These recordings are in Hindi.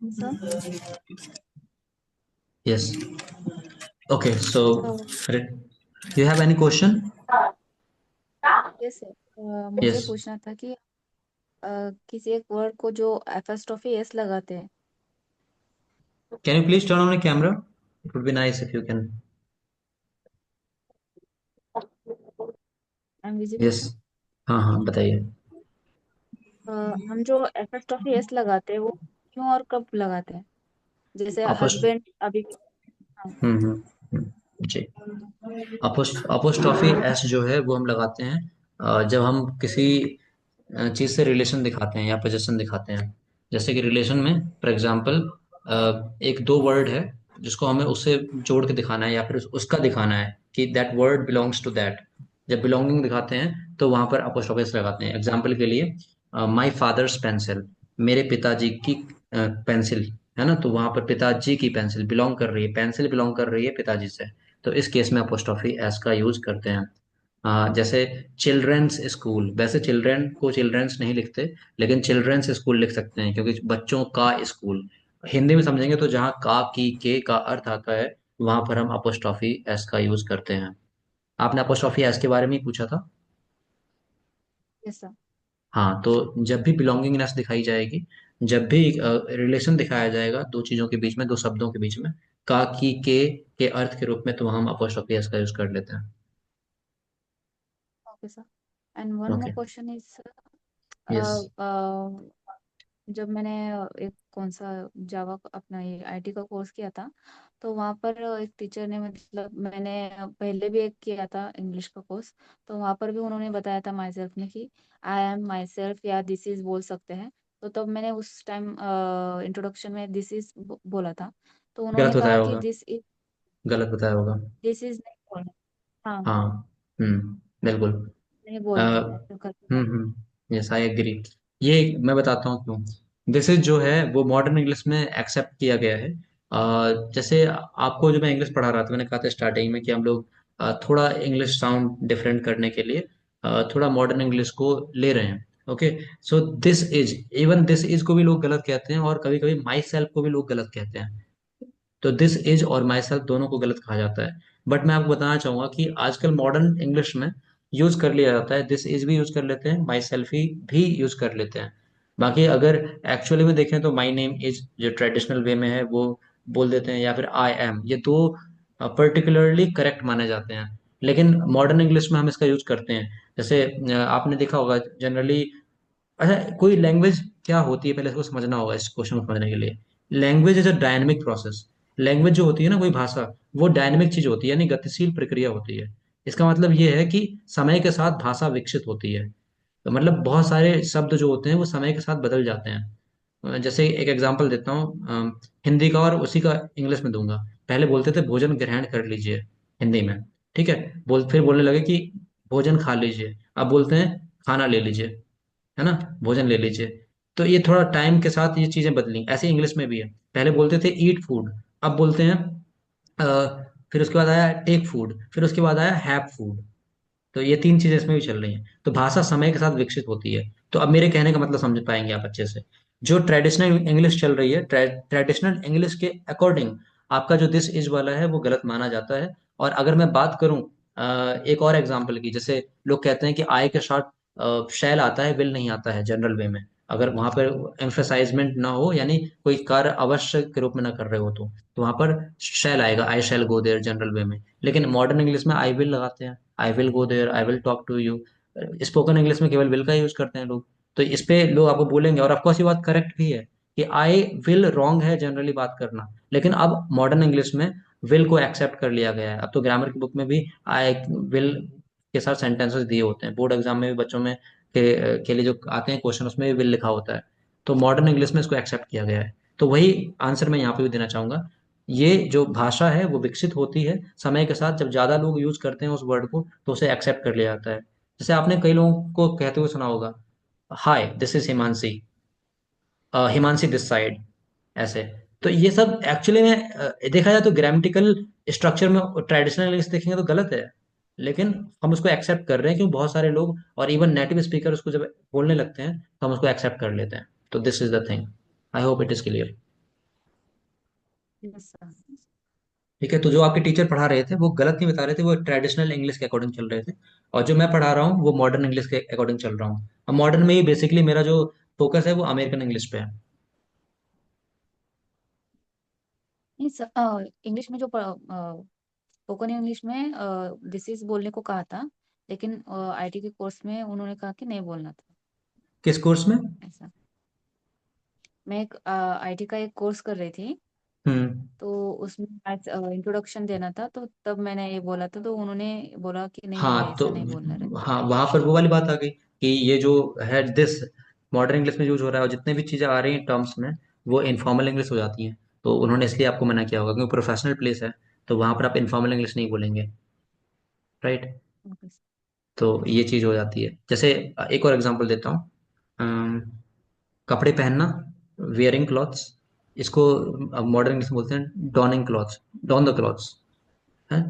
सर। Yes. Okay. So, तो you have any question? Yes sir, मुझे Yes. पूछना था कि किसी एक वर्ड को जो एपोस्ट्रोफी एस लगाते हैं। Can you please turn on your camera? It would be nice if you can. I am visible Yes. Sir. हाँ हाँ बताइए। हम जो एपोस्ट्रोफी एस लगाते हैं वो क्यों और कब लगाते हैं? जैसे अपोस्ट हस्बैंड अभी। हाँ। जी। अपोस्ट्रॉफी एस जो है वो हम लगाते हैं जब हम किसी चीज़ से रिलेशन दिखाते हैं या पोजीशन दिखाते हैं। जैसे कि रिलेशन में फॉर एग्जांपल एक दो वर्ड है जिसको हमें उससे जोड़ के दिखाना है या फिर उसका दिखाना है कि that word belongs to that. जब बिलोंगिंग दिखाते हैं तो वहां पर अपोस्ट्रॉफी एस लगाते हैं। एग्जाम्पल के लिए माई फादर्स पेंसिल, मेरे पिताजी की पेंसिल, है ना। तो वहां पर पिताजी की पेंसिल बिलोंग कर रही है, पेंसिल बिलोंग कर रही है पिताजी से। तो इस केस में अपोस्ट्रॉफी एस का यूज करते हैं। जैसे चिल्ड्रंस स्कूल, वैसे चिल्ड्रन को चिल्ड्रंस नहीं लिखते, लेकिन चिल्ड्रंस स्कूल लिख सकते हैं क्योंकि बच्चों का स्कूल। हिंदी में समझेंगे तो जहाँ का की के का अर्थ आता है वहां पर हम अपोस्ट्रॉफी एस का यूज करते हैं। आपने अपोस्ट्रॉफी एस के बारे में ही पूछा था। Yes sir. हाँ, तो जब भी बिलोंगिंगनेस दिखाई जाएगी, जब भी रिलेशन दिखाया जाएगा दो चीजों के बीच में, दो शब्दों के बीच में, का की के अर्थ के रूप में, तो हम अपोस्ट्रॉफी एस का यूज कर लेते हैं। Okay sir. And one more okay. Question is, yes. जब मैंने एक कौन सा जावा अपना ये आईटी का कोर्स किया था, तो वहाँ पर एक टीचर ने, मतलब मैंने पहले भी एक किया था इंग्लिश का कोर्स, तो वहाँ पर भी उन्होंने बताया था माई सेल्फ में कि आई एम माई सेल्फ या दिस इज बोल सकते हैं। तो तब मैंने उस टाइम इंट्रोडक्शन में दिस इज बोला था। तो गलत उन्होंने कहा बताया कि होगा। नहीं, गलत बताया होगा। दिस इज नहीं बोलना। हाँ। हाँ। बिल्कुल। नहीं अ, बोलना है ऐसे करके बोला। Yes I agree. ये मैं बताता हूँ क्यों। दिस इज जो है वो मॉडर्न इंग्लिश में एक्सेप्ट किया गया है। जैसे आपको जो मैं इंग्लिश पढ़ा रहा था, मैंने कहा था स्टार्टिंग में कि हम लोग थोड़ा इंग्लिश साउंड डिफरेंट करने के लिए थोड़ा मॉडर्न इंग्लिश को ले रहे हैं। Okay. So this is, even this is को भी लोग गलत कहते हैं और कभी कभी माई सेल्फ को भी लोग गलत कहते हैं। तो दिस इज और माई सेल्फ दोनों को गलत कहा जाता है। बट मैं आपको बताना चाहूंगा कि आजकल मॉडर्न इंग्लिश में यूज कर लिया जाता है, दिस इज भी यूज कर लेते हैं, माई सेल्फ ही भी यूज कर लेते हैं। बाकी अगर एक्चुअली में देखें तो माई नेम इज जो ट्रेडिशनल वे में है वो बोल देते हैं, या फिर आई एम, ये दो पर्टिकुलरली करेक्ट माने जाते हैं। लेकिन मॉडर्न इंग्लिश में हम इसका यूज करते हैं। जैसे आपने देखा होगा जनरली। अच्छा, कोई लैंग्वेज क्या होती है पहले इसको समझना होगा, इस क्वेश्चन को समझने के लिए। Language is a dynamic process. Language जो होती है ना, कोई भाषा, वो डायनेमिक चीज होती है, यानी गतिशील प्रक्रिया होती है। इसका मतलब ये है कि समय के साथ भाषा विकसित होती है। तो मतलब बहुत सारे शब्द जो होते हैं वो समय के साथ बदल जाते हैं। जैसे एक एग्जांपल देता हूँ हिंदी का, और उसी का इंग्लिश में दूंगा। पहले बोलते थे भोजन ग्रहण कर लीजिए हिंदी में, ठीक है। फिर बोलने लगे कि भोजन खा लीजिए। अब बोलते हैं खाना ले लीजिए, है ना, भोजन ले लीजिए। तो ये थोड़ा टाइम के साथ ये चीजें बदली। ऐसे इंग्लिश में भी है, पहले बोलते थे ईट फूड, अब बोलते हैं फिर उसके बाद आया टेक फूड, फिर उसके बाद आया हैव फूड। तो ये तीन चीजें इसमें भी चल रही हैं। तो भाषा समय के साथ विकसित होती है। तो अब मेरे कहने का मतलब समझ पाएंगे आप अच्छे से। जो ट्रेडिशनल इंग्लिश चल रही है, ट्रेडिशनल इंग्लिश के अकॉर्डिंग आपका जो दिस इज वाला है वो गलत माना जाता है। और अगर मैं बात करूं एक और एग्जांपल की, जैसे लोग कहते हैं कि आई के साथ शैल आता है, विल नहीं आता है जनरल वे में। अगर वहां पर एम्फेसाइजमेंट ना हो, यानी कोई कार्य अवश्य के रूप में ना कर रहे हो, तो वहां पर शैल आएगा, आई शैल गो देयर जनरल वे में। लेकिन मॉडर्न इंग्लिश में आई विल लगाते हैं, I will go there, I will talk to you. Spoken English में केवल विल का यूज करते हैं लोग। तो इस पे लोग आपको बोलेंगे, और ऑफकोर्स ये बात करेक्ट भी है, कि आई विल रॉन्ग है जनरली बात करना। लेकिन अब मॉडर्न इंग्लिश में विल को एक्सेप्ट कर लिया गया है। अब तो ग्रामर की बुक में भी आई विल के साथ सेंटेंसेस दिए होते हैं। बोर्ड एग्जाम में भी बच्चों में के लिए जो आते हैं क्वेश्चन, उसमें भी विल लिखा होता है। तो मॉडर्न इंग्लिश में इसको एक्सेप्ट किया गया है। तो वही आंसर मैं यहाँ पे भी देना चाहूंगा। ये जो भाषा है वो विकसित होती है समय के साथ। जब ज्यादा लोग यूज करते हैं उस वर्ड को तो उसे एक्सेप्ट कर लिया जाता है। जैसे आपने कई लोगों को कहते हुए सुना होगा, hi this is Himanshi, Himanshi this side, ऐसे। तो ये सब एक्चुअली में देखा जाए तो ग्रामेटिकल स्ट्रक्चर में ट्रेडिशनल इंग्लिश देखेंगे तो गलत है। लेकिन हम उसको एक्सेप्ट कर रहे हैं क्योंकि बहुत सारे लोग और इवन नेटिव स्पीकर उसको जब बोलने लगते हैं तो हम उसको एक्सेप्ट कर लेते हैं। तो this is the thing. I hope it is clear. Yes sir. ठीक है, तो जो आपके टीचर पढ़ा रहे थे वो गलत नहीं बता रहे थे, वो ट्रेडिशनल इंग्लिश के अकॉर्डिंग चल रहे थे। और जो मैं पढ़ा रहा हूँ वो मॉडर्न इंग्लिश के अकॉर्डिंग चल रहा हूँ। अब मॉडर्न में ही बेसिकली मेरा जो फोकस है वो अमेरिकन इंग्लिश पे है। नहीं सर, इंग्लिश में जो स्पोकन इंग्लिश में दिस इज बोलने को कहा था, लेकिन आईटी के कोर्स में उन्होंने कहा कि नहीं बोलना था किस कोर्स में? ऐसा। मैं एक आईटी का एक कोर्स कर रही थी, हम्म। तो उसमें इंट्रोडक्शन देना था, तो तब मैंने ये बोला था, तो उन्होंने बोला कि नहीं हाँ तो ऐसा नहीं बोलना रहे। हाँ, वहां पर वो वाली बात आ गई कि ये जो है दिस मॉडर्न इंग्लिश में यूज हो रहा है, और जितने भी चीजें आ रही हैं टर्म्स में वो इनफॉर्मल इंग्लिश हो जाती हैं। तो उन्होंने इसलिए आपको मना किया होगा, क्योंकि प्रोफेशनल प्लेस है, तो वहां पर आप इनफॉर्मल इंग्लिश नहीं बोलेंगे। राइट। Okay sir. तो ये चीज हो जाती है। जैसे एक और एग्जांपल देता हूँ। कपड़े पहनना, वेयरिंग क्लॉथ्स, इसको मॉडर्न इंग्लिश में बोलते हैं donning clothes, don the clothes है,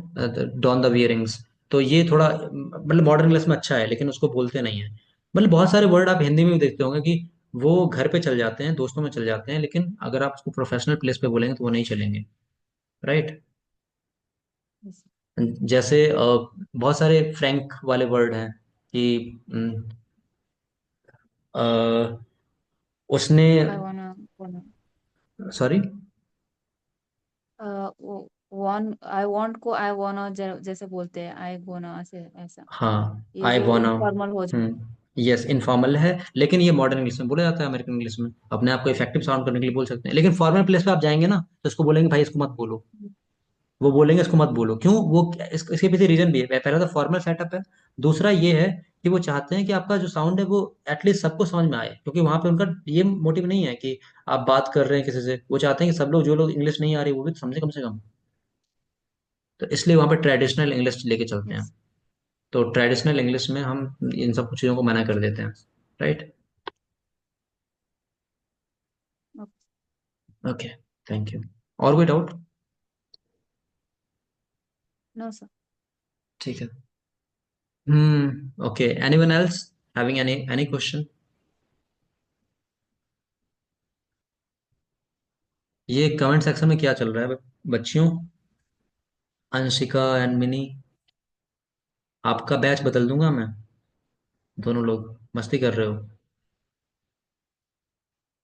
डॉन द वियरिंग्स। तो ये थोड़ा मतलब मॉडर्न इंग्लिश में अच्छा है, लेकिन उसको बोलते नहीं है। मतलब बहुत सारे वर्ड आप हिंदी में भी देखते होंगे कि वो घर पे चल जाते हैं, दोस्तों में चल जाते हैं, लेकिन अगर आप उसको प्रोफेशनल प्लेस पे बोलेंगे तो वो नहीं चलेंगे। राइट। यस जैसे बहुत सारे फ्रैंक वाले वर्ड हैं कि अ, उसने, आई वाना वाना सॉरी। वन आई वांट को आई वाना जैसे बोलते हैं, आई गोना ऐसे ऐसा। हाँ, ये आई जो वाना। इनफॉर्मल हो जाता यस, इनफॉर्मल है, लेकिन ये मॉडर्न इंग्लिश में बोला जाता है, अमेरिकन इंग्लिश में अपने आप को इफेक्टिव साउंड करने के लिए बोल सकते हैं। लेकिन फॉर्मल प्लेस पे आप जाएंगे ना तो इसको बोलेंगे भाई इसको मत बोलो। है। वो बोलेंगे इसको मत बोलो, क्यों? वो इसके पीछे रीजन भी है। पहला तो फॉर्मल सेटअप है, दूसरा ये है कि वो चाहते हैं कि आपका जो साउंड है वो एटलीस्ट सबको समझ में आए, क्योंकि वहां पे उनका ये मोटिव नहीं है कि आप बात कर रहे हैं किसी से, वो चाहते हैं कि सब लोग, जो लोग इंग्लिश नहीं आ रही वो भी तो समझे कम से कम। तो इसलिए वहां पे ट्रेडिशनल इंग्लिश लेके चलते हैं। यस। तो ट्रेडिशनल इंग्लिश में हम इन सब चीज़ों को मना कर देते हैं। राइट। Okay, thank you. और कोई डाउट? No sir. ठीक है। Okay, anyone else having any question? ये कमेंट सेक्शन में क्या चल रहा है बच्चियों? अंशिका एंड मिनी, आपका बैच बदल दूंगा मैं। दोनों लोग मस्ती कर रहे हो।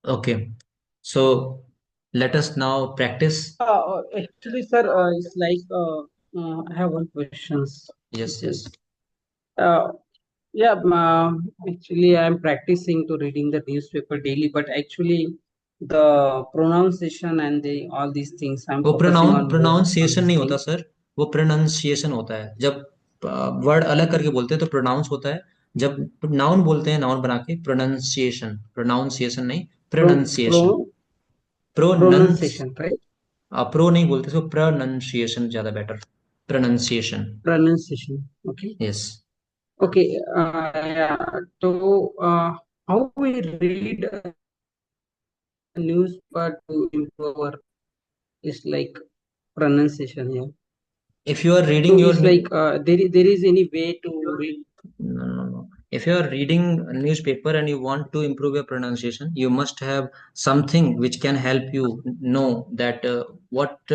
Okay, so let us now practice. Actually, sir, it's like I have one questions. Yes yes. Okay. Uh, yeah, actually, I'm practicing to reading the newspaper daily, but actually, the pronunciation and the all these things, I'm वो focusing on more on pronunciation these नहीं होता things. सर, वो प्रोनाउंसिएशन होता है। जब वर्ड अलग करके बोलते हैं तो प्रोनाउंस होता है, जब नाउन बोलते हैं नाउन बना के प्रोनाउंसिएशन, प्रोनाउंसिएशन नहीं, pronunciation. Pro प्रोनंस pronunciation, right? Pro नहीं बोलते, सो प्रोनाउंसिएशन ज्यादा better. Pronunciation. Pronunciation. Okay. Yes. Okay. Yeah. So, how we read a newspaper to improve our is like pronunciation here. If you are reading So your, it's like there is any way to read. no, no, no. If you are reading a newspaper and you want to improve your pronunciation, you must have something which can help you know that what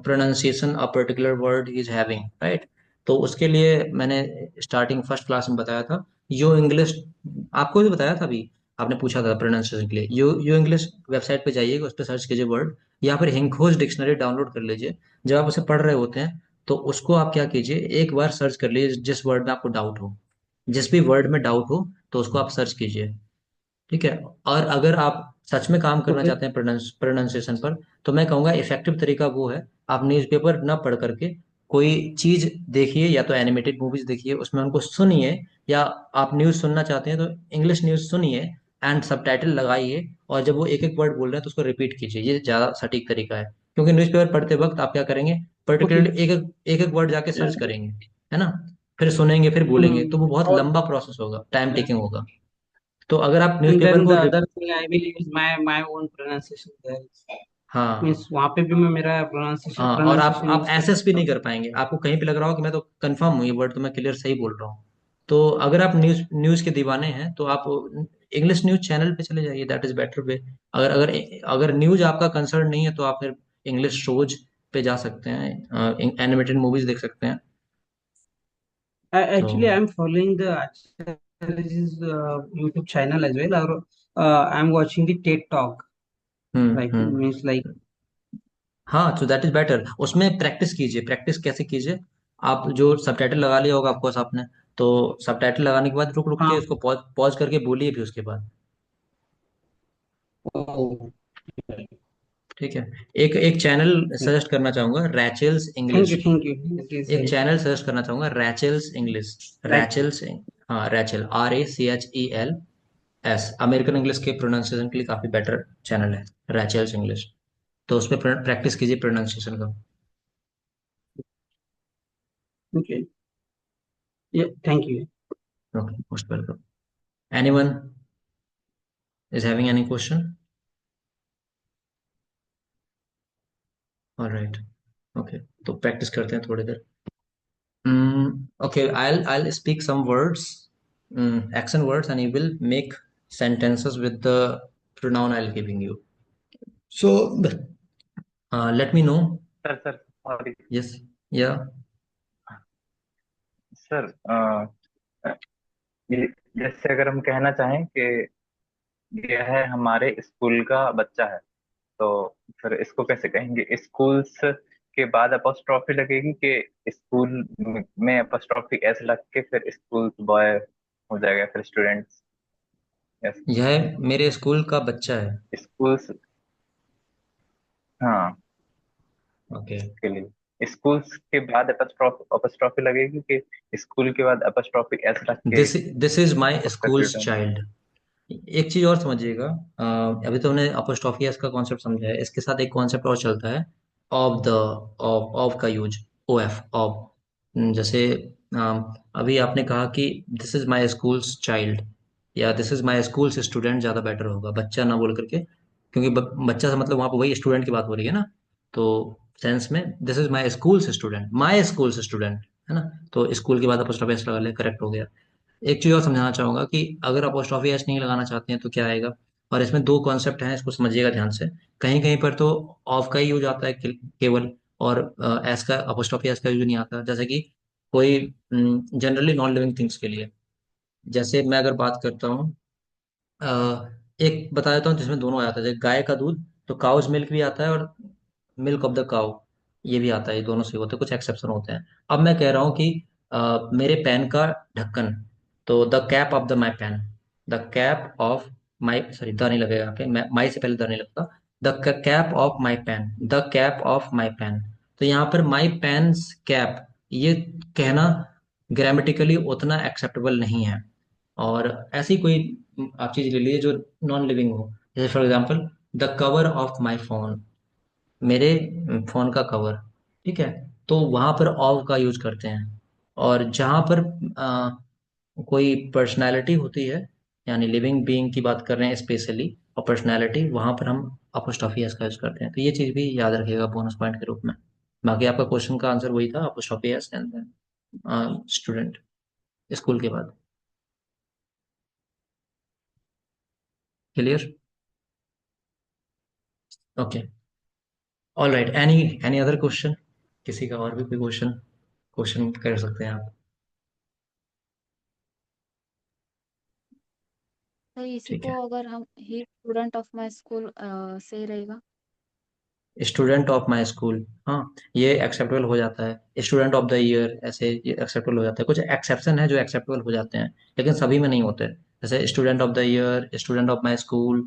pronunciation a particular word is having, right? तो उसके लिए मैंने स्टार्टिंग फर्स्ट क्लास में बताया था, यो इंग्लिश। आपको भी बताया था अभी, आपने पूछा था प्रोनाउंसिएशन के लिए। यो इंग्लिश वेबसाइट पे जाइएगा, उस पर सर्च कीजिए वर्ड, या फिर हिंखोज डिक्शनरी डाउनलोड कर लीजिए। जब आप उसे पढ़ रहे होते हैं तो उसको आप क्या कीजिए, एक बार सर्च कर लीजिए जिस वर्ड में आपको डाउट हो। जिस भी वर्ड में डाउट हो तो उसको आप सर्च कीजिए। ठीक है। और अगर आप सच में काम करना Okay. चाहते हैं प्रोनाउंसिएशन पर, तो मैं कहूँगा इफेक्टिव तरीका वो है, आप न्यूज़पेपर ना पढ़ करके कोई चीज देखिए, या तो एनिमेटेड मूवीज देखिए उसमें उनको सुनिए, या आप न्यूज़ सुनना चाहते हैं तो इंग्लिश न्यूज़ सुनिए एंड सबटाइटल लगाइए, और जब वो एक एक वर्ड बोल रहे हैं तो उसको रिपीट कीजिए। ये ज्यादा सटीक तरीका है, क्योंकि न्यूज़पेपर पढ़ते वक्त आप क्या करेंगे, Okay. पर्टिकुलरली एक एक वर्ड जाके Yeah. सर्च करेंगे, है ना? फिर सुनेंगे, फिर बोलेंगे, तो वो बहुत Or लंबा प्रोसेस होगा, टाइम yeah. टेकिंग होगा। तो अगर आप And न्यूज़पेपर then को the other thing I will use my own pronunciation there. हाँ Means वहाँ पे भी मैं मेरा pronunciation हाँ, और आप pronunciation आप use कर एसेस भी सकता नहीं हूँ. कर पाएंगे, आपको कहीं पे लग रहा हो कि मैं तो कंफर्म हूँ ये वर्ड तो मैं क्लियर सही बोल रहा हूँ। तो अगर आप न्यूज़ के दीवाने हैं तो आप इंग्लिश न्यूज़ चैनल पे चले जाइए, दैट इज बेटर वे। अगर अगर अगर न्यूज़ आपका कंसर्न नहीं है तो आप फिर इंग्लिश शोज पे जा सकते हैं, एनिमेटेड मूवीज देख सकते हैं। तो Actually, I'm following the Acharya's YouTube channel as well, or I'm watching the TED Talk. Like hmm. means like हाँ, तो दैट इज बेटर। उसमें प्रैक्टिस कीजिए। प्रैक्टिस कैसे कीजिए? आप जो सबटाइटल लगा लिया होगा ऑफकोर्स आपने, तो सबटाइटल लगाने के बाद रुक रुक के हाँ। उसको पॉज पॉज करके बोलिए भी उसके बाद। Oh, ठीक है। एक एक चैनल सजेस्ट करना चाहूंगा, रैचल्स thank English. you, thank you. It is एक helpful. चैनल सजेस्ट करना चाहूंगा, रैचल्स इंग्लिश। Right. रैचल्स, हाँ रैचल, RACHELS। अमेरिकन इंग्लिश के प्रोनाउंसिएशन के लिए काफी बेटर चैनल है रैचल्स इंग्लिश। तो उस पर प्रैक्टिस कीजिए प्रोनाउंसिएशन का। Okay. Yeah. Thank you. Okay, most welcome. Anyone is having any question? Alright, okay, तो प्रैक्टिस करते हैं थोड़ी देर। Okay, I'll speak some words, action words, and you will make sentences with the pronoun I'll giving you. So, let me know. Sir sir sorry Yes, yeah, sir ये जैसे अगर हम कहना चाहें कि यह है हमारे स्कूल का बच्चा है, तो फिर इसको कैसे कहेंगे? स्कूल्स के बाद अपोस्ट्रॉफी लगेगी कि स्कूल में अपोस्ट्रॉफी एस लग के फिर स्कूल्स बॉय हो जाएगा, फिर स्टूडेंट्स? यस, यह मेरे स्कूल का बच्चा है। स्कूल्स, हाँ, Okay, के लिए स्कूल्स के बाद अपोस्ट्रॉफी लगेगी कि स्कूल के बाद अपोस्ट्रॉफी एस लग के this is my उसका school's ट्यूटर? child। एक चीज और समझिएगा। अभी तो हमने अपोस्ट्रोफियस का कॉन्सेप्ट समझा है, इसके साथ एक कॉन्सेप्ट और चलता है, ऑफ द, ऑफ का यूज, ओ एफ, ऑफ। जैसे अभी आपने कहा कि this is my school's child, या this is my school's student, ज्यादा बेटर होगा बच्चा ना बोल करके, क्योंकि बच्चा से मतलब वहां पर वही स्टूडेंट की बात हो रही है ना। तो सेंस में this is my school's student, है ना। तो स्कूल के बाद अपोस्ट्रोफियस लगा ले, करेक्ट हो गया। एक चीज और समझाना चाहूंगा कि अगर अपोस्ट्रोफी एस नहीं लगाना चाहते हैं तो क्या आएगा। और इसमें दो कॉन्सेप्ट हैं, इसको समझिएगा ध्यान से। कहीं कहीं पर तो ऑफ का ही यूज आता है केवल, और एस का, अपोस्ट्रोफी एस का यूज नहीं आता। जैसे कि कोई जनरली नॉन लिविंग थिंग्स के लिए, जैसे मैं अगर बात करता हूँ, एक बता देता हूँ जिसमें दोनों आ जाता है। जैसे गाय का दूध, तो काउज मिल्क भी आता है, और मिल्क ऑफ द काउ ये भी आता है। ये दोनों से होते हैं, कुछ एक्सेप्शन होते हैं। अब मैं कह रहा हूँ कि मेरे पेन का ढक्कन, तो the cap of the my pen, the cap of my, sorry the नहीं लगेगा यहाँ पे, माई से पहले द नहीं लगता। The cap of my pen, the cap of my pen. तो यहाँ पर माई पेन्स कैप, ये कहना ग्रामेटिकली उतना एक्सेप्टेबल नहीं है। और ऐसी कोई आप चीज ले लीजिए जो नॉन लिविंग हो। जैसे for example, the cover of my phone, मेरे फोन का कवर, ठीक है। तो वहां पर ऑफ का यूज करते हैं। और जहां पर कोई पर्सनैलिटी होती है, यानी लिविंग बीइंग की बात कर रहे हैं स्पेशली, और पर्सनैलिटी, वहां पर हम अपोस्ट्रोफी एस का यूज करते हैं। तो ये चीज भी याद रखिएगा बोनस पॉइंट के रूप में। बाकी आपका क्वेश्चन का आंसर वही था, apostrophe S and student, school के बाद। Clear? Okay, all right. Any any other question? किसी का और भी कोई क्वेश्चन, क्वेश्चन कर सकते हैं आप। तो इसी ठीक को है, अगर हम ही स्टूडेंट ऑफ माय स्कूल सही रहेगा। स्टूडेंट ऑफ माई स्कूल, हाँ ये एक्सेप्टेबल हो जाता है। स्टूडेंट ऑफ द ईयर, ऐसे ये एक्सेप्टेबल हो जाता है। कुछ एक्सेप्शन है जो एक्सेप्टेबल हो जाते हैं, लेकिन सभी में नहीं होते। जैसे student of the year, student of my school,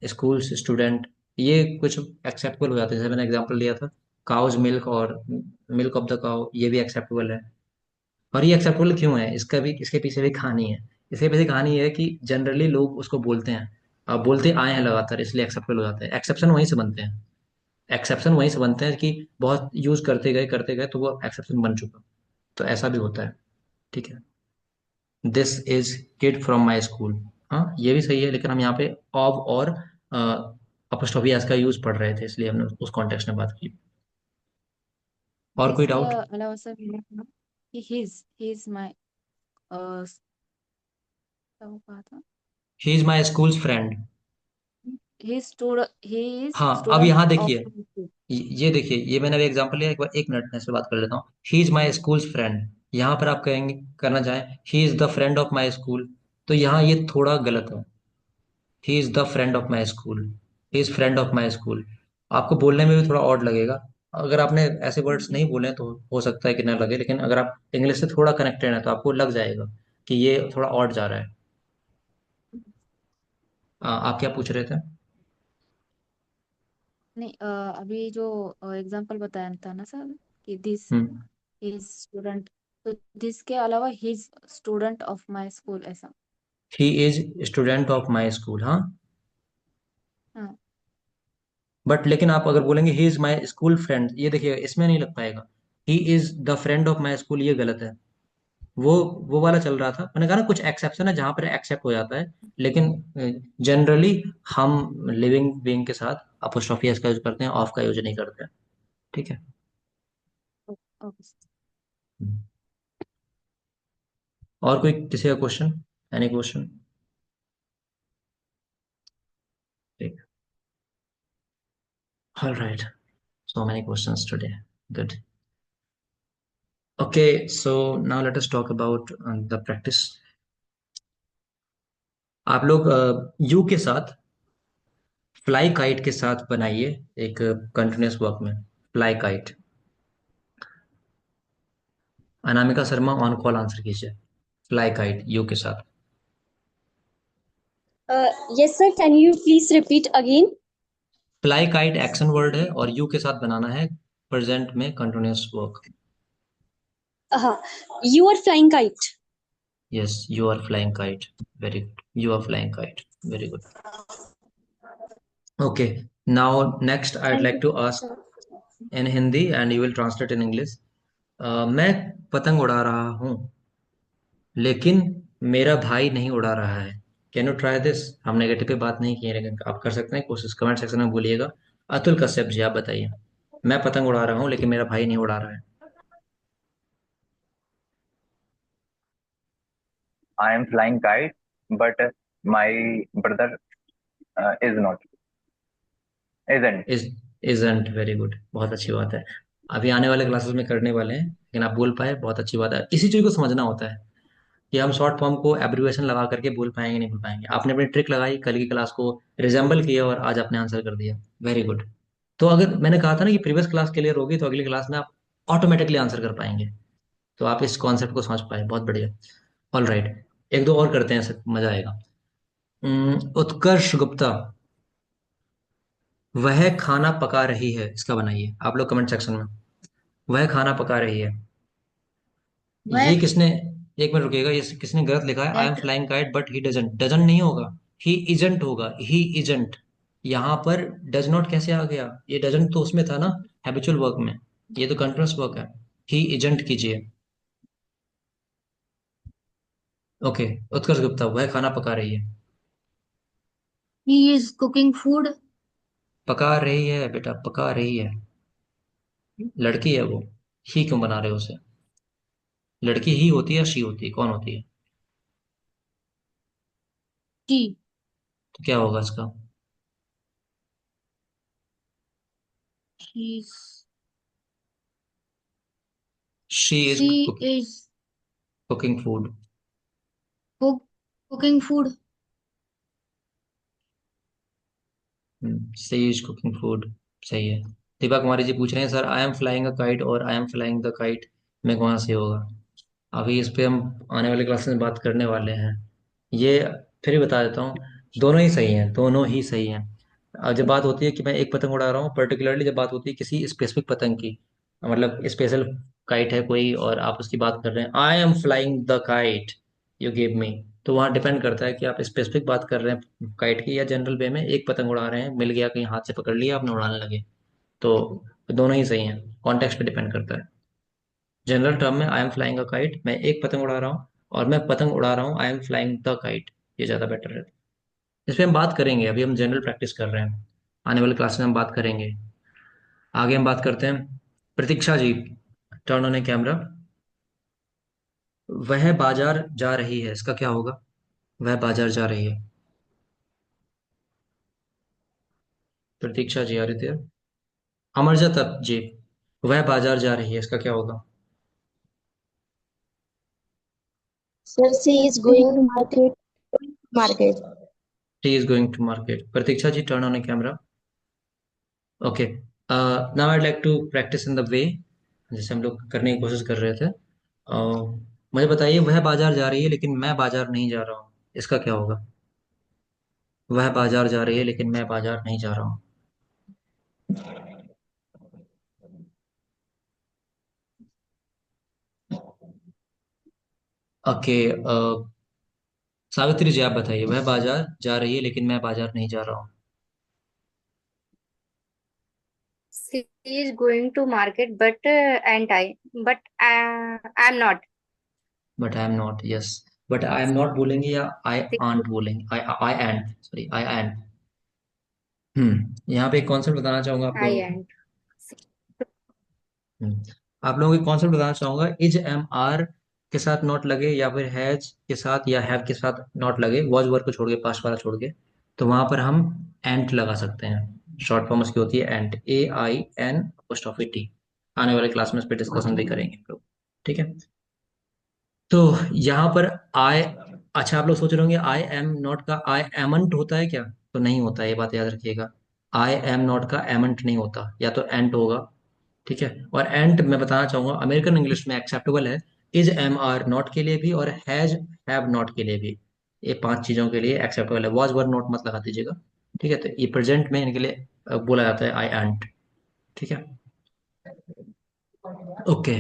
schools student, ये कुछ एक्सेप्टेबल हो जाते हैं। जैसे मैंने एग्जांपल लिया था, काउज मिल्क और मिल्क ऑफ द काउ, ये भी एक्सेप्टेबल है। और ये एक्सेप्टेबल क्यों है, इसका भी, इसके पीछे भी कहानी है। इसके पीछे कहानी ये है कि जनरली लोग उसको बोलते हैं, बोलते आए हैं लगातार, इसलिए एक्सेप्टेबल हो जाता है। एक्सेप्शन वहीं से बनते हैं, एक्सेप्शन वहीं से बनते हैं कि बहुत यूज करते गए तो वो एक्सेप्शन बन चुका। तो ऐसा भी होता है, ठीक है। This is kid from my school, हाँ ये भी सही है, लेकिन हम यहाँ पे ऑब और अपोस्ट्रोफी एस का यूज पढ़ रहे थे, इसलिए हमने उस कॉन्टेक्स्ट में बात की। और कोई इसके डाउट? अलावा सर कि ही इज माय क्या वो कहा था। ही is my schools friend. he is हाँ, अब student यहाँ of देखिए, my school. ये देखिए, ये मैंने अभी एग्जांपल लिया, एक बार 1 मिनट में इस पे बात कर लेता हूँ। ही इज माई स्कूल फ्रेंड, यहाँ पर आप कहेंगे, करना चाहें ही is the friend of my school, तो यहाँ ये थोड़ा गलत है। ही is the friend of my school, he is friend of my school, आपको बोलने में भी थोड़ा ऑड लगेगा। अगर आपने ऐसे वर्ड्स नहीं बोले तो हो सकता है कि ना लगे, लेकिन अगर आप इंग्लिश से थोड़ा कनेक्टेड है तो आपको लग जाएगा कि ये थोड़ा ऑड जा रहा है। आप क्या पूछ रहे थे? नहीं, अभी जो एग्जांपल बताया था ना सर, कि दिस हम्म। इज स्टूडेंट, तो दिस के अलावा he is student of my school, ऐसा। He is student of my school, हाँ। हाँ। बट लेकिन आप अगर बोलेंगे he is my school friend, ये देखिए इसमें नहीं लग पाएगा। He is the friend of my school, ये गलत है। वो वो वाला चल रहा था, मैंने कहा ना कुछ एक्सेप्शन है जहां पर एक्सेप्ट हो जाता है, लेकिन जनरली हम लिविंग बीइंग के साथ अपोस्ट्रोफी एस का यूज करते हैं, ऑफ का यूज नहीं करते हैं। ठीक है। ओके। और कोई किसी का क्वेश्चन? Any question? ठीक। All right, so many questions today. Good. Okay, so now let us talk about the practice. आप लोग यू के साथ, फ्लाई काइट के साथ बनाइए एक कंटिन्यूस वर्क में। Fly kite, Anamika Sharma on call answer कीजिए। फ्लाई काइट यू के साथ। Yes, sir. Can you please repeat again? Fly kite action word है और यू के साथ बनाना है प्रेजेंट में continuous work. Uh, you are flying kite. Yes, you are flying kite. Very good, you are flying kite. Very good. Okay, now next I would Thank like you, to ask sir. In Hindi and you will translate in English. मैं पतंग उड़ा रहा हूँ, लेकिन मेरा भाई नहीं उड़ा रहा है। Can you try this? हम नेगेटिव पे बात नहीं किए, लेकिन आप कर सकते हैं कोशिश, कमेंट सेक्शन में बोलिएगा। अतुल कश्यप जी, आप बताइए। मैं पतंग उड़ा रहा हूँ लेकिन मेरा भाई नहीं उड़ा रहा है। I am flying kite, but my brother is not, isn't. Is isn't, very good, बहुत अच्छी बात है। अभी आने वाले क्लासेस में करने वाले हैं, लेकिन आप बोल पाए, बहुत अच्छी बात है। इसी चीज को समझना होता है कि हम शॉर्ट फॉर्म को एब्रिविएशन लगा करके बोल पाएंगे नहीं बोल पाएंगे। आपने अपनी ट्रिक लगाई, कल की क्लास को रिजेंबल किया और आज आपने आंसर कर दिया। Very good. तो अगर मैंने कहा था ना कि प्रीवियस क्लास क्लियर होगी तो अगली क्लास में आप ऑटोमेटिकली आंसर कर पाएंगे। तो आप इस कॉन्सेप्ट को समझ पाए, बहुत बढ़िया। ऑल राइट, एक दो और करते हैं, मजा आएगा। उत्कर्ष गुप्ता, वह खाना पका रही है, इसका बनाइए आप लोग कमेंट सेक्शन में। वह खाना पका रही है, ये वह किसने, एक मिनट रुकिएगा, ये किसने गलत लिखा है? I am flying kite but he doesn't, doesn't नहीं होगा, ही इजंट होगा, ही इजंट। यहाँ पर डज नॉट कैसे आ गया? ये डजंट तो उसमें था ना, हैबिचुअल वर्क में, ये तो कंटिन्यूअस वर्क है। ही इजंट कीजिए। ओके, उत्कर्ष गुप्ता, वह खाना पका रही है। he is cooking food. पका रही है बेटा, पका रही है, लड़की है वो। ही क्यों बना रहे हो उसे? लड़की ही होती है या शी होती है, कौन होती है? She तो क्या होगा इसका? she's she is she is cooking food. cook, cooking food. She is cooking food, सही है। दीपा कुमारी जी पूछ रहे हैं, sir I am flying a kite और I am flying the kite में कौन से होगा? अभी इस पे हम आने वाले क्लास में बात करने वाले हैं। ये फिर भी बता देता हूँ, दोनों ही सही हैं, दोनों ही सही हैं। जब बात होती है कि मैं एक पतंग उड़ा रहा हूँ, पर्टिकुलरली जब बात होती है किसी स्पेसिफिक पतंग की, मतलब स्पेशल काइट है कोई और आप उसकी बात कर रहे हैं, आई am flying the kite you give me, तो वहाँ डिपेंड करता है कि आप स्पेसिफिक बात कर रहे हैं काइट की या जनरल वे में एक पतंग उड़ा रहे हैं, मिल गया कहीं हाथ से पकड़ लिया आपने, उड़ाने लगे। तो दोनों ही सही हैं, कॉन्टेक्स्ट पे डिपेंड करता है। जनरल टर्म में आई एम फ्लाइंग अ काइट, मैं एक पतंग उड़ा रहा हूँ, और मैं पतंग उड़ा रहा हूँ, आई एम फ्लाइंग द काइट, ये ज़्यादा बेटर है। इस पे हम बात करेंगे, अभी हम जनरल प्रैक्टिस कर रहे हैं, आने वाले क्लास में हम बात करेंगे। आगे हम बात करते हैं। प्रतीक्षा ji, turn on A camera. वह बाजार जा रही है, इसका क्या होगा? वह बाजार जा रही है। प्रतीक्षा जी, आदित्य। अमरजा तक जी, वह बाजार जा रही है, इसका क्या होगा? Sir, she is going to market. Market. T is going to market. Pratiksha ji, turn on camera. Okay, now I like to practice in the way, जैसे हम लोग करने की कोशिश कर रहे थे। मुझे बताइए, वह बाजार जा रही है लेकिन मैं बाजार नहीं जा रहा हूँ, इसका क्या होगा? वह बाजार जा रही है लेकिन मैं बाजार नहीं जा रहा हूँ। ओके, सावित्री जी आप बताइए, वह बाजार जा रही है लेकिन मैं बाजार नहीं जा रहा हूँ। She is going to market, but I'm not. But I am not, yes. But I am not बोलेंगे या आई आंट बोलेंगे? आई एंड, सॉरी, आई एंड। यहाँ पे एक कॉन्सेप्ट बताना चाहूंगा आप I लोगों को। am. हम्म, आप लोगों को कॉन्सेप्ट बताना चाहूंगा। इज एम आर के साथ नॉट लगे, या फिर हैज के साथ या हैव के साथ नॉट लगे, वॉज वर्ड को छोड़ के, पास्ट वाला छोड़ के, तो वहां पर हम एंट लगा सकते हैं। शॉर्ट फॉर्म उसकी होती है एंट, AIN अपोस्ट्रोफी टी। आने वाले क्लास में इस पर डिस्कशन भी करेंगे हम लोग, ठीक है। तो यहाँ पर आई, अच्छा आप लोग सोच रहे होंगे आई एम नॉट का आई एमंट होता है क्या? तो नहीं होता है, ये बात याद रखिएगा। आई एम नॉट का एमंट नहीं होता, या तो एंट होगा, ठीक है। और एंट मैं बताना चाहूंगा अमेरिकन इंग्लिश में एक्सेप्टेबल है इज एम आर नॉट के लिए भी, और हैज हैव नॉट के लिए भी। ये पांच चीजों के लिए एक्सेप्टेबल है। वॉज वर नॉट मत लगा दीजिएगा, ठीक है। तो ये प्रेजेंट में इनके लिए बोला जाता है आई एंट, ठीक है। Okay,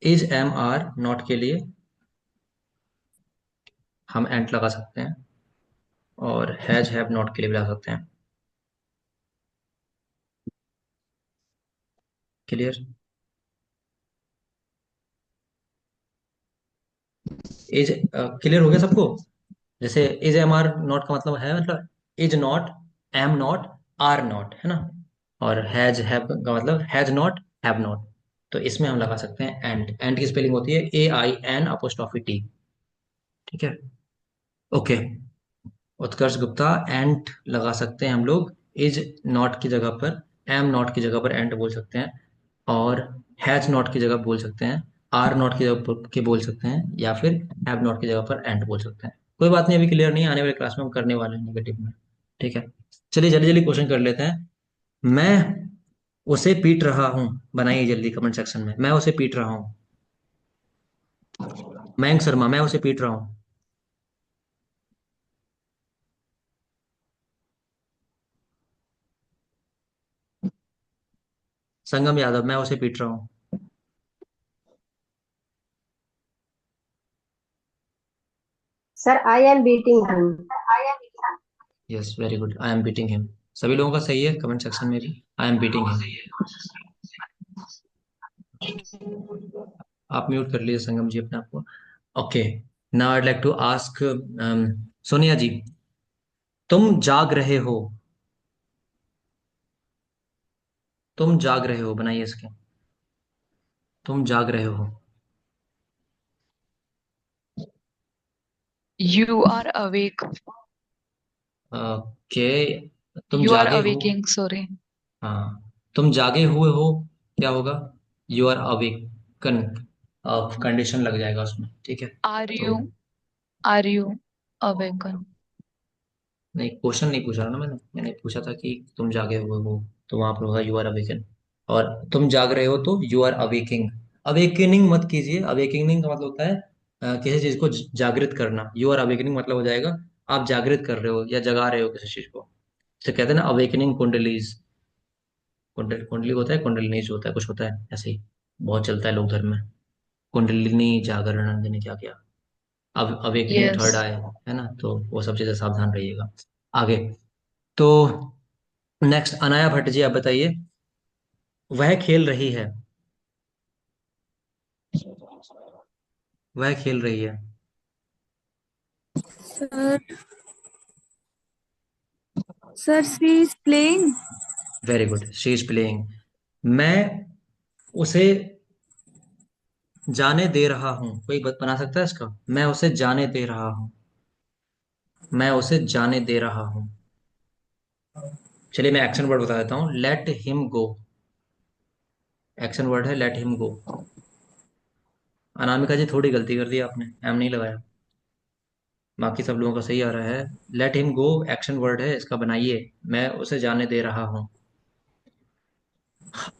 is am are not के लिए हम एंट लगा सकते हैं, और हैज हैव नॉट के लिए भी लगा सकते हैं। क्लियर? इज क्लियर हो गया सबको? जैसे इज एम आर नॉट का मतलब है, मतलब is not, am not, are not, है ना। और हैज हैव का मतलब हैज नॉट, हैव नॉट। तो इसमें हम लगा सकते हैं एंड की स्पेलिंग होती है AIN अपोस्ट्रोफी टी, ठीक है। ओके, उत्कर्ष गुप्ता, एंट लगा सकते हैं हम लोग इज नॉट की जगह पर, एम नॉट की जगह पर एंट बोल सकते हैं, और हैज नॉट की जगह बोल सकते हैं, आर नॉट की जगह पर के बोल सकते हैं, या फिर हैव नॉट की जगह पर एंट बोल सकते हैं। कोई बात नहीं, अभी क्लियर नहीं है, आने वाले क्लास में हम करने वाले हैं नेगेटिव में, ठीक है। चलिए जल्दी जल्दी क्वेश्चन कर लेते हैं। मैं उसे पीट रहा हूँ, बनाइए जल्दी कमेंट सेक्शन में, मैं उसे पीट रहा हूँ। मयंक शर्मा, मैं उसे पीट रहा हूँ। संगम यादव, मैं उसे पीट रहा हूँ। Sir, I am beating him. Yes, very good, I am beating him. सभी लोगों का सही है कमेंट सेक्शन में भी, आई एम बीटिंग हिम। आप म्यूट कर लीजिए संगम जी अपने आप को। Okay, now I like to ask Sonia ji, तुम जाग रहे हो, तुम जाग रहे हो, बनाइए इसके, तुम जाग रहे हो। You are awake. ओके, तुम You are जागे हो। awaking, sorry. हाँ, तुम जागे हुए हो, क्या होगा? यू आर अवेकन, कंडीशन लग जाएगा उसमें, ठीक है। Are तो are you awaken? नहीं, क्वेश्चन नहीं पूछा ना मैंने, मैंने पूछा था कि तुम जागे हुए हो, तो वहां पर होगा यू आर अवेकन। और तुम जाग रहे हो तो यू आर अवेकिंग। अवेकनिंग मत कीजिए, अवेकनिंग का मतलब होता है किसी चीज को जागृत करना। यू आर अवेकनिंग मतलब हो जाएगा आप जागृत कर रहे हो या जगा रहे हो किसी चीज को, इसे कहते हैं ना अवेकनिंग कुंडलीज। कुंडली होता है, कुंडलिनी जो होता है, कुछ होता है ऐसे ही, बहुत चलता है लोक धर्म में। कुंडलिनी जागरण नंदिनी क्या क्या, अब अवेकनिंग थर्ड Yes. आई है ना, तो वो सब चीजें सावधान रहिएगा। आगे, तो नेक्स्ट अनाया भट्ट जी आप बताइए, वह खेल रही है, वह खेल रही है। Sir, sir, she is playing. Very good, she is playing. मैं उसे जाने दे रहा हूँ, कोई बना सकता है इसका? मैं उसे जाने दे रहा हूँ, मैं उसे जाने दे रहा हूँ। चलिए मैं एक्शन वर्ड बता देता हूँ, let him go. Action word है लेट हिम गो। अनामिका जी थोड़ी गलती कर दी आपने, एम नहीं लगाया। बाकी सब लोगों का सही आ रहा है। Let him go action word है, इसका बनाइए। मैं उसे जाने दे रहा हूँ।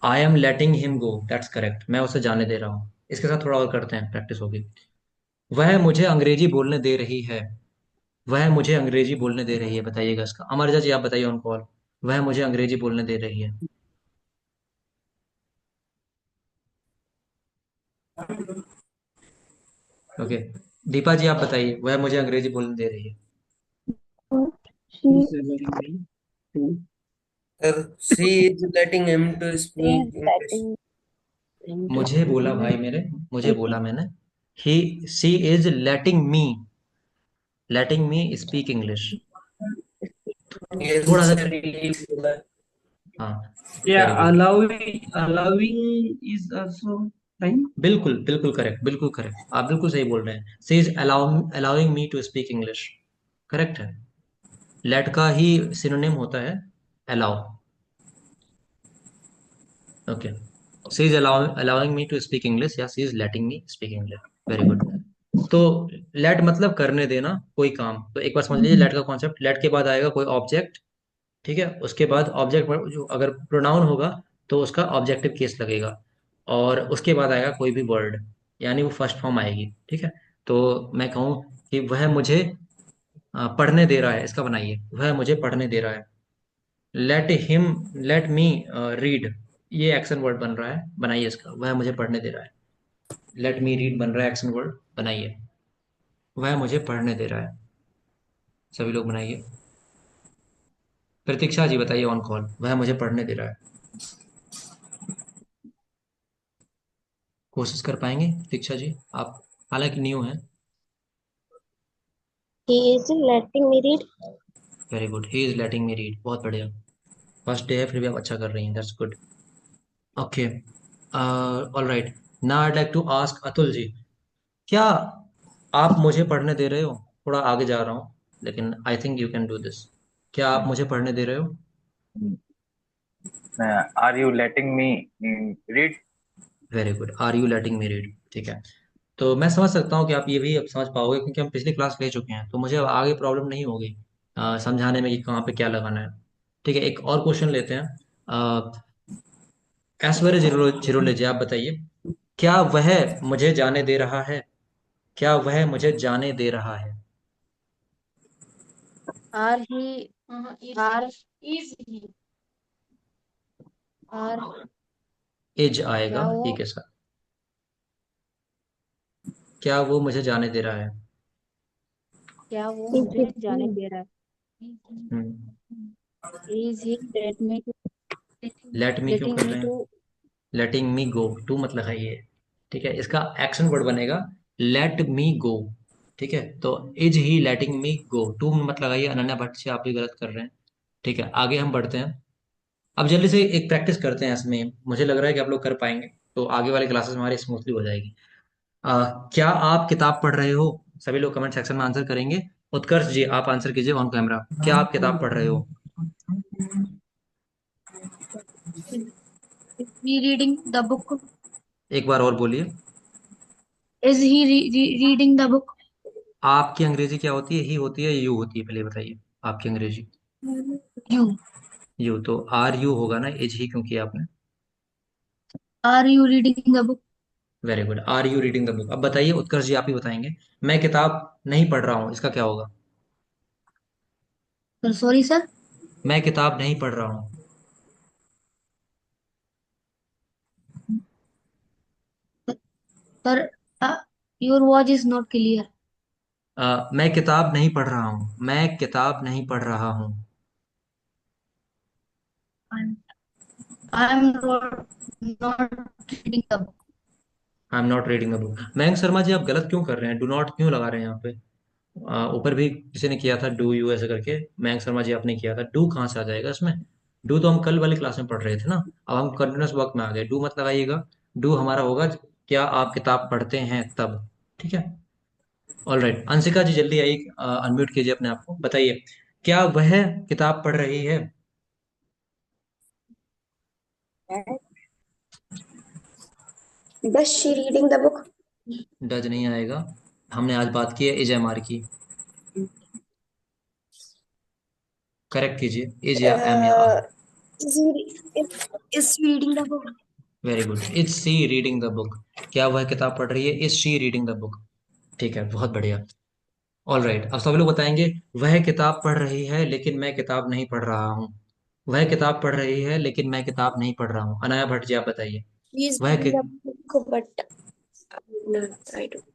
I am letting him go, that's correct. मैं उसे जाने दे रहा हूँ। इसके साथ थोड़ा और करते हैं, प्रैक्टिस होगी। वह मुझे अंग्रेजी बोलने दे रही है। वह मुझे अंग्रेजी बोलने दे रही है, बताइएगा इसका। अमरजा जी आप बताइए ऑन कॉल। वह मुझे अंग्रेजी बोलने दे रही है। ओके। दीपा जी आप बताइए, वह मुझे अंग्रेजी बोलने दे रही है। He's She allowing me to. Sir, she is letting him to speak is English. letting him to मुझे speak बोला भाई English. मेरे, मुझे बोला मैंने। He she is letting me speak English. थोड़ा Yes, सा। sir, he बोला। हाँ। Very Yeah, good. allowing is also fine. बिल्कुल बिल्कुल करेक्ट, बिल्कुल करेक्ट, आप बिल्कुल सही बोल रहे हैं। She is allowing me to speak English. Correct है। लेट का ही सिनोनिम होता है allow. Okay. She is allowing me to speak English, या she is letting me speak English. Very good. तो लेट मतलब करने देना कोई काम। तो एक बार समझ लीजिए लेट का कॉन्सेप्ट। लेट के बाद आएगा कोई ऑब्जेक्ट, ठीक है। उसके बाद ऑब्जेक्ट जो अगर प्रोनाउन होगा तो उसका ऑब्जेक्टिव केस लगेगा, और उसके बाद आएगा कोई भी वर्ड, यानी वो फर्स्ट फॉर्म आएगी, ठीक है। तो मैं कहूँ कि वह मुझे पढ़ने दे रहा है, इसका बनाइए। वह मुझे पढ़ने दे रहा है। लेट मी रीड, ये एक्शन वर्ड बन रहा है, बनाइए इसका। वह मुझे पढ़ने दे रहा है। लेट मी रीड बन रहा है एक्शन वर्ड, बनाइए। वह मुझे पढ़ने दे रहा है। सभी लोग बनाइए। प्रतीक्षा जी बताइए ऑन कॉल, वह मुझे पढ़ने दे रहा है। कोशिश कर पाएंगे प्रतीक्षा जी आप, हालांकि न्यू है। He is letting me read. Very good, he is letting me read, बहुत बढ़िया। फर्स्ट डे है फिर भी आप अच्छा कर रही हैं, that's good. Okay. All right. Now I like to ask Atul ji, क्या आप मुझे पढ़ने दे रहे हो? थोड़ा आगे जा रहा हूँ, लेकिन I think you can do this. क्या आप मुझे पढ़ने दे रहे हो? Are you letting me read? Very good, are you letting me read, ठीक है। तो मैं समझ सकता हूँ कि आप ये भी अब समझ पाओगे, क्योंकि हम पिछली क्लास ले चुके हैं, तो मुझे अब आगे प्रॉब्लम नहीं होगी समझाने में कि कहाँ पे क्या लगाना है। ठीक है, एक और क्वेश्चन लेते हैं। ऐश्वर्य झिरोले जी आप बताइए, क्या वह मुझे जाने दे रहा है? क्या वह मुझे जाने दे रहा है? Are he are are is आएगा क्या ही वो के साथ। क्या वो मुझे जाने दे रहा है? क्या वो Is मुझे it जाने me? दे रहा हम्म। है? इज ही लेट मी क्यों लेटिंग कर मी रहे टू। हैं? लेटिंग मी गो, टू मतलब है ये। ठीक है, इसका एक्शन वर्ड बनेगा लेट मी गो। ठीक है, तो is he letting me go, to मत लगाइए अनन्या भट्ट से, आप भी गलत कर रहे हैं। ठीक है, आगे हम बढ़ते हैं। अब जल्दी से एक प्रैक्टिस करते हैं इसमें, मुझे लग रहा है कि आप लोग कर पाएंगे, तो आगे वाली क्लासेस हमारी स्मूथली हो जाएगी। क्या आप किताब पढ़ रहे हो? सभी लोग कमेंट सेक्शन में आंसर करेंगे। उत्कर्ष जी आप आंसर कीजिए ऑन कैमरा, क्या आप किताब पढ़ रहे हो? Is he reading the book? एक बार और बोलिए। Is he reading the book? आपकी अंग्रेजी क्या होती है? ही होती है, यू होती है? पहले बताइए आपकी अंग्रेजी। You. यू, तो आर यू होगा ना, एज ही क्यों किया आपने? Are you reading the book? Very good, are you reading the book. अब बताइए उत्कर्ष जी, आप ही बताएंगे। मैं किताब नहीं पढ़ रहा हूँ, इसका क्या होगा? Sir, sorry, sir. मैं किताब नहीं पढ़ रहा हूँ। Sir, your voice is not clear. मैं किताब नहीं पढ़ रहा हूँ, मैं किताब नहीं पढ़ रहा हूँ। I'm, I'm not reading the book. I am not reading a book. Mayank Sharma ji आप गलत क्यों कर रहे हैं? डू नॉट क्यों लगा रहे हैं यहाँ पे? ऊपर भी किसी ने किया था डू यू ऐसे करके, मयंक शर्मा जी आपने किया था। डू कहाँ से आ जाएगा इसमें? डू तो हम कल वाली क्लास में पढ़ रहे थे ना, अब हम कंटिन्यूस वर्क में आ गए। डू मत लगाइएगा। डू हमारा होगा क्या आप किताब पढ़ते हैं तब। ठीक है। ऑल राइट, अंशिका जी जल्दी आइए, अनम्यूट कीजिए अपने आप को, बताइए क्या वह किताब पढ़ रही है? Does she reading the book? Does नहीं आएगा, हमने आज बात की है इज एम आर की। करेक्ट कीजिए, इज या एम या are. Is he is she reading the book? Very good. Is she reading the book, क्या वह किताब पढ़ रही है? Is she reading the book. ठीक है, बहुत बढ़िया। ऑल राइट, अब सभी लोग बताएंगे वह किताब पढ़ रही है लेकिन मैं किताब नहीं पढ़ रहा हूँ। वह किताब पढ़ रही है लेकिन मैं किताब नहीं पढ़ रहा हूँ। अनाया भट्ट जी आप बताइए। He is वह reading the book, but no, I don't.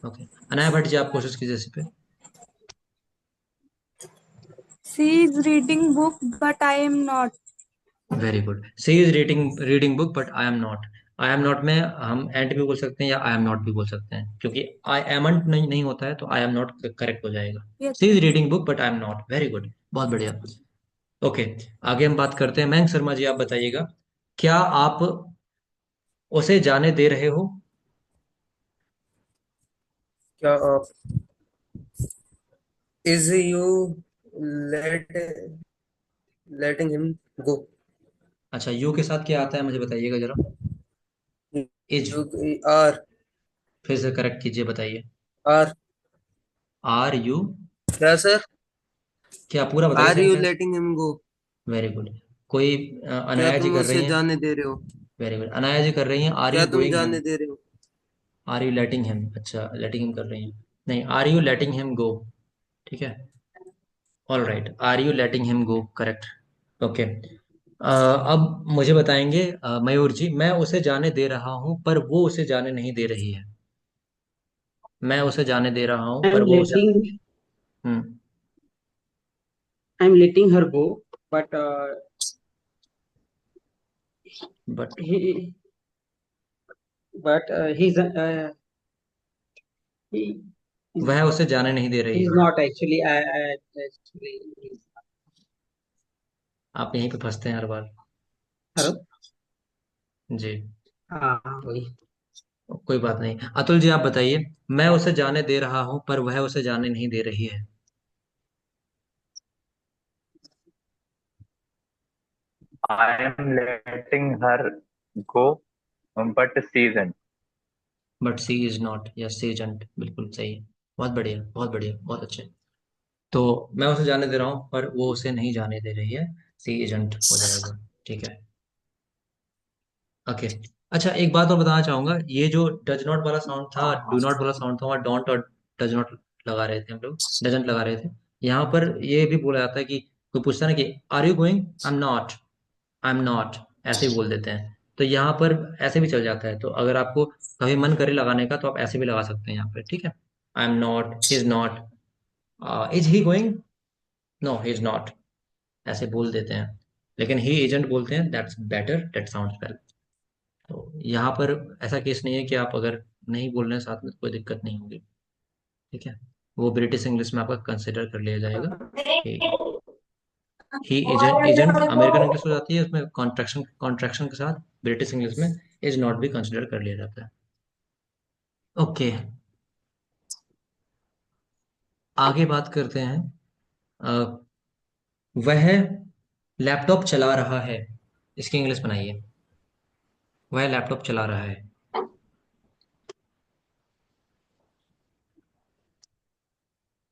Okay, Anaya Bhatt ji आप कोशिश कीजिए इस पे। She is reading book, but I am not. Very good. She is reading reading book but I am not. I am not में हम एंड भी बोल सकते हैं या आई एम नॉट भी बोल सकते हैं, क्योंकि आई एमंट नहीं होता है तो आई एम नॉट करेक्ट हो जाएगा। Yes. She is reading book but I am not. Very good, बहुत बढ़िया। ओके, आगे हम बात करते हैं। मयंक शर्मा जी आप बताइएगा, क्या आप उसे जाने दे रहे हो? क्या आप is you let letting him go? अच्छा, यू के साथ क्या आता है मुझे बताइएगा जरा। इज, You are फिर से करेक्ट कीजिए, बताइए। are आर यू, क्या सर? क्या पूरा बताइए Are you sentence. letting him go? Very good. कोई क्या अनाया जी तुम कर उसे रही हैं। जाने दे रहे हो? वेरी गुड, अनाया जी कर रही हैं आर क्या यू तुम गोइंग हिम। जाने दे रहे हो? आर यू लेटिंग हिम, अच्छा लेटिंग हिम कर रही हैं, नहीं are you letting him go. ठीक है, all right, are you letting him go, correct. Okay, अब मुझे बताएंगे मयूर जी, मैं उसे जाने दे रहा हूं पर वो उसे जाने नहीं दे रही है। मैं उसे जाने दे रहा हूं पर I'm वो उसे। letting hmm, I'm letting her go, but but he but he वह उसे जाने नहीं दे रही he's है। not actually. I actually. आप यहीं पे फंसते हैं हर बार। Hello. जी, हाँ वही। कोई बात नहीं। अतुल जी आप बताइए, मैं उसे जाने दे रहा हूं पर वह उसे जाने नहीं दे रही है। I am letting her go, but she isn't. But she is not, या सी इजंट, बिल्कुल सही है। बहुत बढ़िया, बहुत बढ़िया, बहुत अच्छे। तो मैं उसे जाने दे रहा हूँ पर वो उसे नहीं जाने दे रही है, सी एजेंट हो जाएगा। ठीक है, ओके। अच्छा, एक बात और बताना चाहूंगा, ये जो डज नॉट वाला साउंड था, डू नॉट वाला साउंड था, वहाँ डोंट और डज नॉट लगा रहे थे हम लोग, डजंट लगा रहे थे। यहाँ पर ये भी बोला जाता है कि कोई पूछता है ना कि are you going, I am not, I am not, ऐसे ही बोल देते हैं। तो यहाँ पर ऐसे भी चल जाता है, तो अगर आपको कभी मन करे लगाने का तो आप ऐसे भी लगा सकते हैं यहाँ पे। ठीक है, I am not, he is not, is he going, no he is not, ऐसे बोल देते हैं। लेकिन ही एजेंट बोलते हैं, that's better, that sounds well. तो यहाँ पर ऐसा केस नहीं है कि आप अगर नहीं बोल रहे हैं साथ में तो कोई दिक्कत नहीं होगी। ठीक है, वो ब्रिटिश इंग्लिश में आपका कंसिडर कर लिया जाएगा कि ही एजेंट, एजेंट अमेरिकन इंग्लिश हो जाती है, उसमें कॉन्ट्रैक्शन कॉन्ट्रैक्शन के साथ ब्रिटिश इंग्लिश में इज नॉट भी कंसिडर कर लिया जाता है। ओके, आगे बात करते हैं। अ, वह लैपटॉप चला रहा है, इसकी इंग्लिश बनाइए। वह लैपटॉप चला रहा है।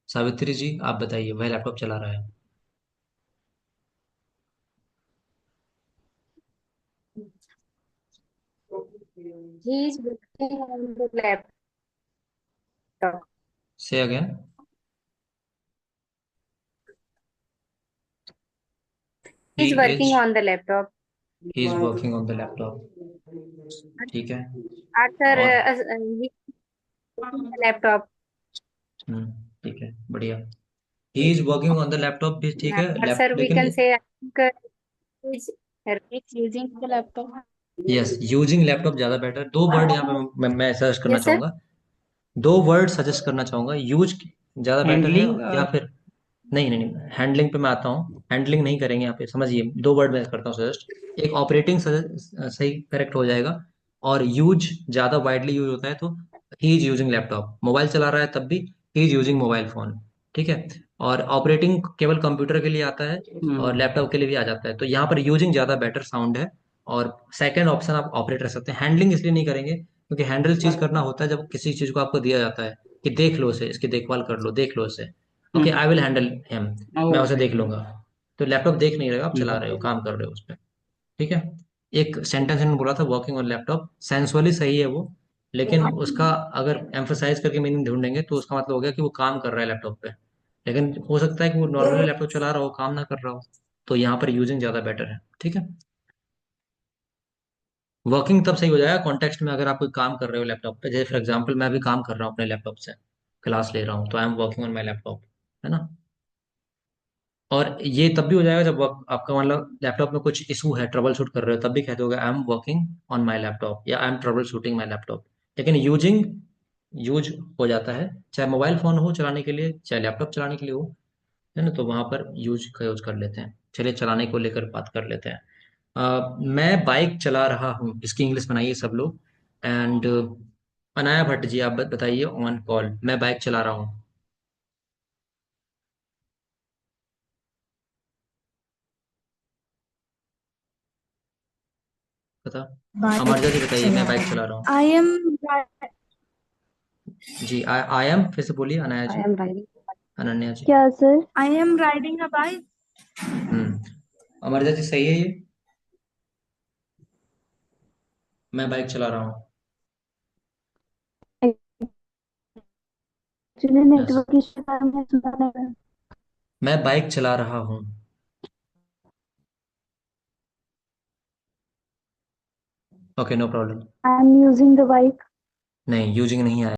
सावित्री जी आप बताइए, वह लैपटॉप चला रहा है। He is working on the laptop. से again. He he is working is on the laptop. He is working on the laptop. ठीक है, After और he working on the laptop. ठीक है, बढ़िया। He is working on the laptop भी ठीक है, But लैप sir, we लेकिन can say I think is It's using the laptop. Yes, using laptop ज्यादा बेटर। दो वर्ड यहाँ पे मैं सजेस्ट करना yes sir. चाहूंगा, दो वर्ड सजेस्ट करना चाहूंगा। यूज ज्यादा बेटर है, Handling. या फिर नहीं नहीं नहीं, हैंडलिंग पे मैं आता हूँ। हैंडलिंग नहीं करेंगे यहाँ पे, समझिए दो वर्ड में करता हूँ सजेस्ट। एक ऑपरेटिंग सही करेक्ट हो जाएगा, और यूज ज्यादा वाइडली यूज होता है तो he is using laptop. Mobile चला रहा है तब भी he is using mobile phone. ठीक है, और ऑपरेटिंग केवल कंप्यूटर के लिए आता है और हम्म, लैपटॉप के लिए भी आ जाता है, तो यहाँ पर यूजिंग ज्यादा बेटर साउंड है। और सेकंड ऑप्शन आप ऑपरेट रख सकते हैं। हैंडलिंग इसलिए नहीं करेंगे क्योंकि हैंडल चीज करना होता है जब किसी चीज को आपको दिया जाता है कि देख लो इसे, इसकी देखभाल कर लो, देख लो इसे। Okay, I will handle him, मैं उसे Okay. देख लूंगा। तो लैपटॉप देख नहीं रहे हो, आप चला रहे हो, काम कर रहे हो उस पर। ठीक है। एक सेंटेंस इन्होंने बोला था वर्किंग ऑन लैपटॉप, सेंसुअली सही है वो, लेकिन उसका अगर एम्फोसाइज करके मीनिंग ढूंढेंगे तो उसका मतलब हो गया कि वो काम कर रहा है लैपटॉप पे। लेकिन हो सकता है कि वो नॉर्मली लैपटॉप चला रहा हो, काम ना कर रहा हो। तो यहाँ पर यूजिंग ज्यादा बेटर है। ठीक है। वर्किंग तब सही हो जाएगा कॉन्टेक्स्ट में, अगर आप कोई काम कर रहे हो लैपटॉप पे। जैसे फॉर एग्जांपल मैं अभी काम कर रहा हूँ अपने लैपटॉप से, क्लास ले रहा हूँ, तो आई am working on my laptop, है ना। और ये तब भी हो जाएगा जब आपका मतलब लैपटॉप में कुछ इशू है, ट्रबल शूट कर रहे हो, तब भी कहते हो I am working on my laptop या I am troubleshooting my laptop. लेकिन यूजिंग यूज हो जाता है, चाहे मोबाइल फोन हो चलाने के लिए, चाहे लैपटॉप चलाने के लिए हो, है ना। तो वहां पर यूज का यूज कर लेते हैं। चलिए चलाने को लेकर बात कर लेते हैं। मैं बाइक चला रहा हूँ, इसकी इंग्लिश बनाइए सब लोग। एंड अनाया भट्ट जी, आप बताइए ऑन कॉल, मैं बाइक चला रहा हूँ। बता। अमरजा जी बताइए, मैं बाइक चला रहा हूँ। I am जी, आई एम, फिर से बोलिए Anaya I ji, am riding. Ananya जी। क्या sir? I am riding a bike. Amarja जी सही है ये, मैं बाइक चला रहा हूँ। एक्चुअली यस, नेटवर्क इश्यू था, मैं सुना नहीं। मैं बाइक चला रहा हूँ। Okay, no problem. I am using the bike. नहीं, यूजिंग नहीं आया।